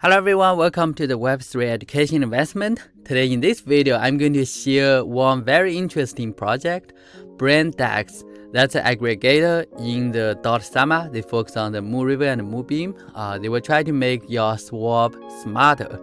Hello everyone, welcome to the Web3 Education Investment. Today in this video, I'm going to share one very interesting project, Braindex. That's an aggregator in the Dotsama. They focus on the Moonriver and Moonbeam. They will try to make your swap smarter.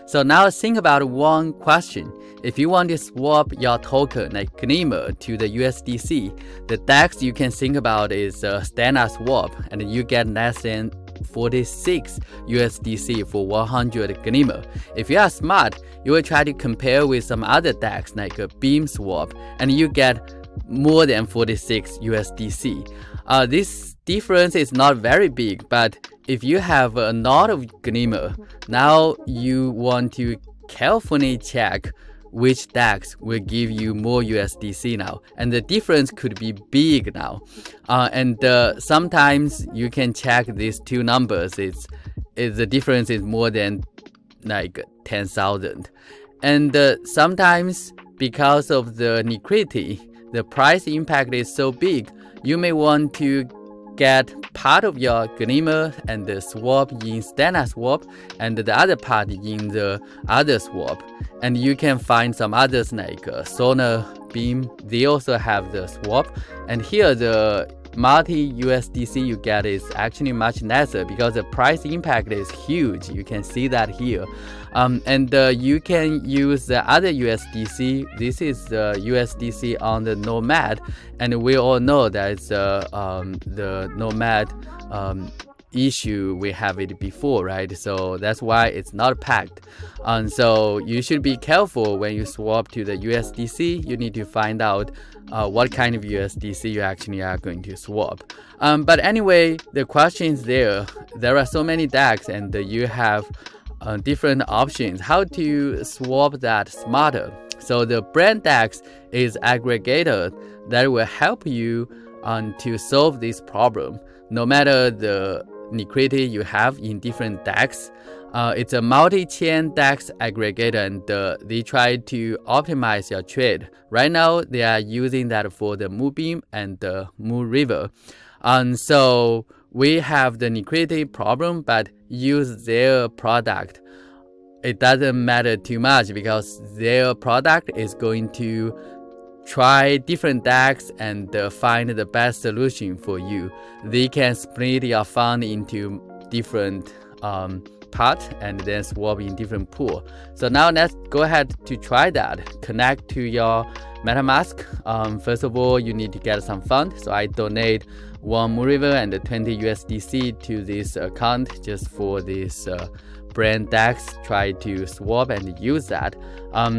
So now think about one question. If you want to swap your token like Glimmer to the USDC, the DEX you can think about is a standard swap, and you get less than 46 USDC for 100 Glimmer. If you are smart, you will try to compare with some other DEX like a Beam swap, and you get more than 46 USDC. This difference is not very big, but if you have a lot of Glimmer, now you want to carefully check which DEX will give you more USDC now, and the difference could be big now. Sometimes you can check these two numbers. The difference is more than like 10,000, and sometimes because of the liquidity, the price impact is so big, you may want to get part of your Glimmer and the swap in standard swap and the other part in the other swap. And you can find some others like Solar, Beam, they also have the swap. And here the multi USDC you get is actually much lesser because the price impact is huge. You can see that here. You can use the other USDC. This is the USDC on the Nomad, and we all know that the Nomad issue, we have it before, right? So that's why it's not packed. So you should be careful when you swap to the USDC. You need to find out what kind of USDC you actually are going to swap. But anyway, the question is there are so many DEX, and you have different options how to swap that smarter. So the Braindex is aggregator that will help you to solve this problem. No matter the liquidity you have in different DEX, it's a multi-chain DEX aggregator, and they try to optimize your trade. Right now, they are using that for the Moonbeam and the Moonriver. So we have the liquidity problem, but use their product. It doesn't matter too much because their product is going to try different DEX and find the best solution for you. They can split your fund into different parts and then swap in different pool. So now let's go ahead to try that. Connect to your MetaMask. First of all, you need to get some fund. So I donate 1 Moonriver and 20 USDC to this account just for this Braindex. Try to swap and use that.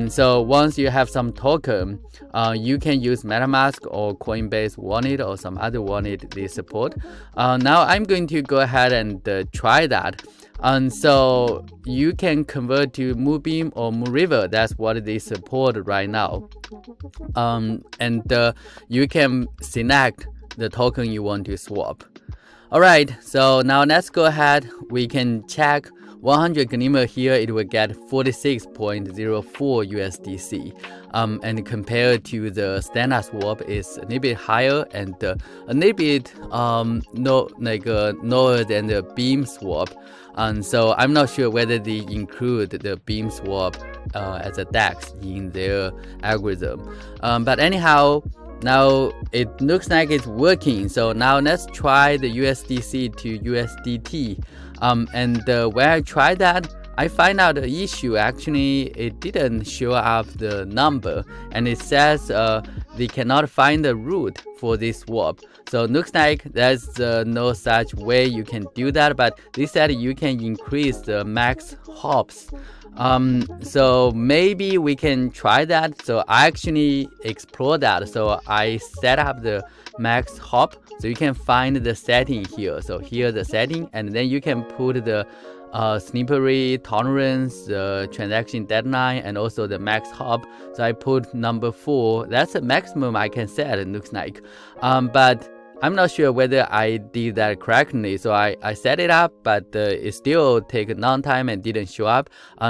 So once you have some token, you can use MetaMask or Coinbase wallet or some other wallet they support. Now I'm going to go ahead and try that. So you can convert to Moonbeam or Moonriver. That's what they support right now. You can select the token you want to swap. Alright, so now let's go ahead. We can check 100 Glimmer here, it will get 46.04 USDC. And compared to the standard swap, is a little bit higher and a little bit lower than the Beam swap. So I'm not sure whether they include the Beam swap as a DEX in their algorithm. But anyhow, now it looks like it's working. So now let's try the USDC to USDT. When I tried that, I find out the issue. Actually, it didn't show up the number, and it says they cannot find the root for this swap. So it looks like there's no such way you can do that, but they said you can increase the max hops. So maybe we can try that. So I actually explore that. So I set up the max hop. So you can find the setting here. So here the setting, and then you can put the slippery tolerance, the transaction deadline, and also the max hop. So I put number 4. That's the maximum I can set, it looks like. But I'm not sure whether I did that correctly. So I set it up, but it still take a long time and didn't show up.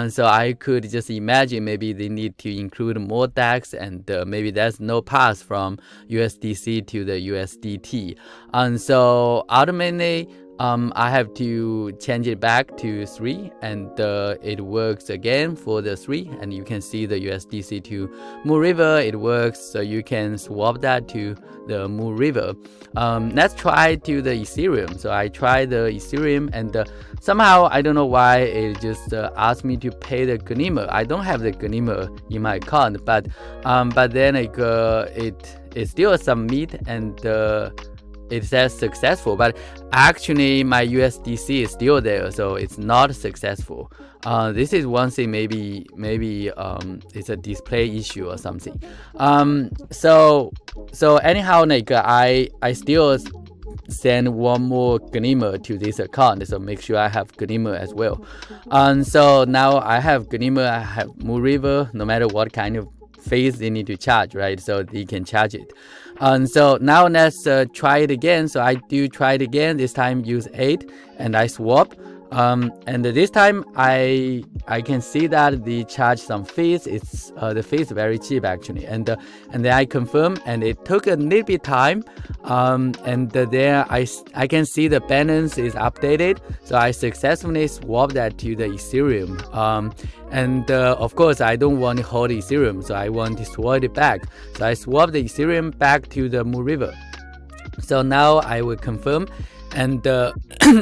So I could just imagine maybe they need to include more DEX, and maybe there's no pass from USDC to the USDT. So ultimately, I have to change it back to 3, and it works again for the 3, and you can see the USDC to Moon River, it works, so you can swap that to the Moon River. Let's try to the Ethereum. So I tried the Ethereum, and somehow I don't know why it just asked me to pay the Gleamer. I don't have the Gleamer in my account, but then it still submit, and it says successful, but actually my USDC is still there, so it's not successful. This is one thing, maybe it's a display issue or something. So anyhow, like I still send one more Gleamer to this account, so make sure I have Gleamer as well. So now I have Gleamer, I have Moon River, no matter what kind of fees they need to charge, right? So they can charge it. So now let's try it again. So I do try it again. This time use 8, and I swap. And this time I can see that they charge some fees. It's the fee is very cheap actually, and then I confirm, and it took a little bit time. And there I can see the balance is updated, so I successfully swapped that to the Ethereum. And of course I don't want to hold Ethereum, so I want to swap it back. So I swapped the Ethereum back to the Moon River. So now I will confirm, and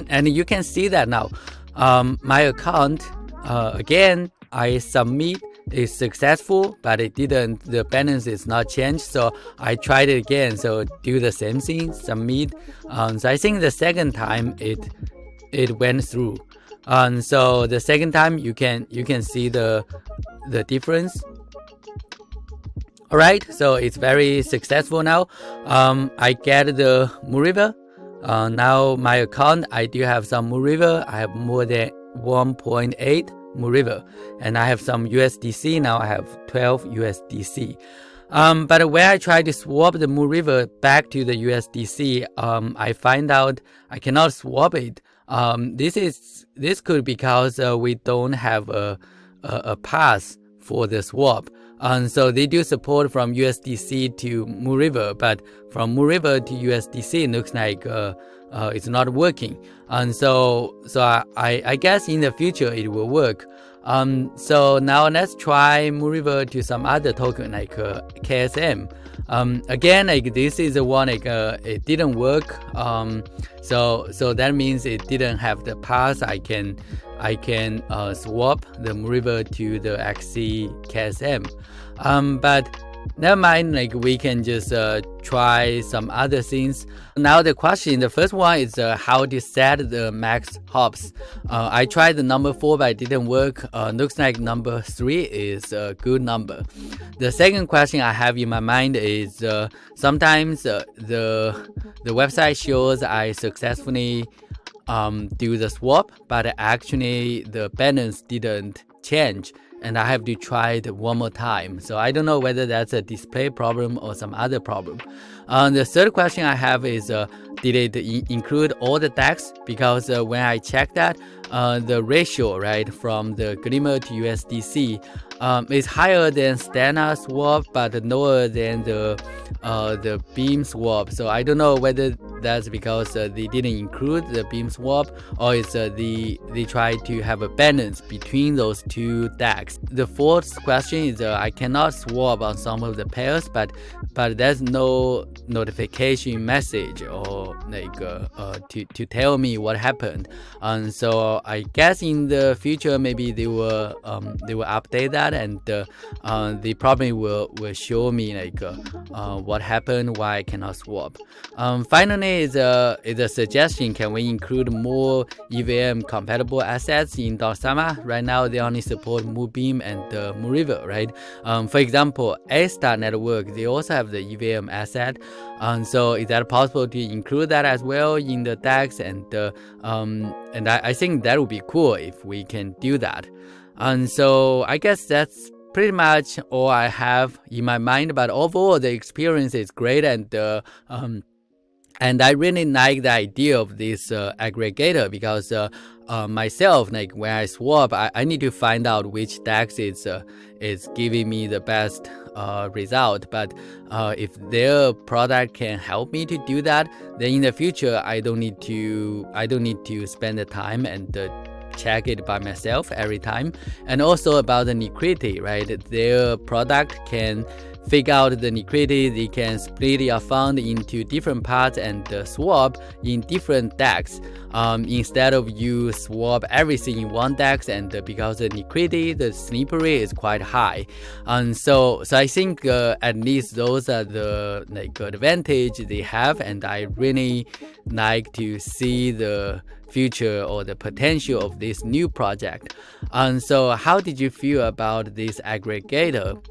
and you can see that now my account again I submit is successful, but it didn't, the balance is not changed. So I tried it again, so do the same thing, submit. So I think the second time it went through. So the second time you can see the difference. Alright, so it's very successful now. I get the Moon River. Now my account, I do have some Moon River. I have more than 1.8 Moon River, and I have some USDC. Now I have 12 USDC. But when I try to swap the Moon River back to the USDC, I find out I cannot swap it. This could be because we don't have a pass for the swap. So they do support from USDC to Moon River, but from Moon River to USDC, it looks like it's not working. And so I guess in the future it will work. So now let's try Moon River to some other token like KSM. Again, like this is the one like it didn't work. So that means it didn't have the pass. I can swap the Moon River to the XC KSM. But never mind, like we can just try some other things. Now the question, the first one is how to set the max hops. I tried the number 4, but it didn't work. Looks like number 3 is a good number. The second question I have in my mind is sometimes the website shows I successfully do the swap, but actually the balance didn't change, and I have to try it one more time. So I don't know whether that's a display problem or some other problem. The third question I have is did it include all the DEX? Because when I check that, the ratio, right, from the Gleamer to USDC is higher than standard swap, but lower than the beam swap. So I don't know whether that's because they didn't include the beam swap, or it's they try to have a balance between those two DEX. The fourth question is I cannot swap on some of the pairs, but there's no notification message or like to tell me what happened. And so I guess in the future maybe they will update that, and they probably will show me like what happened, why I cannot swap. Finally is a suggestion, can we include more EVM compatible assets in Dotsama? Right now they only support Moonbeam and Moon River, right? For example, A-Star Network, they also have the EVM asset. So is that possible to include that as well in the DEX? And I think that would be cool if we can do that. And so I guess that's pretty much all I have in my mind. But overall, the experience is great, and And I really like the idea of this aggregator because myself, like when I swap, I need to find out which DEX is giving me the best result. But if their product can help me to do that, then in the future I don't need to spend the time and check it by myself every time. And also about the liquidity, right? Their product can figure out the liquidity. They can split your fund into different parts and swap in different DEX instead of you swap everything in one DEX, and because the liquidity, the slippery is quite high. So I think at least those are the advantage they have, and I really like to see the future or the potential of this new project. So how did you feel about this aggregator?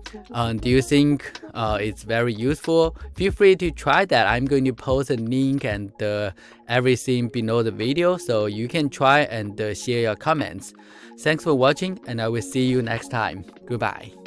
Do you think it's very useful? Feel free to try that. I'm going to post a link and everything below the video, so you can try and share your comments. Thanks for watching, and I will see you next time. Goodbye.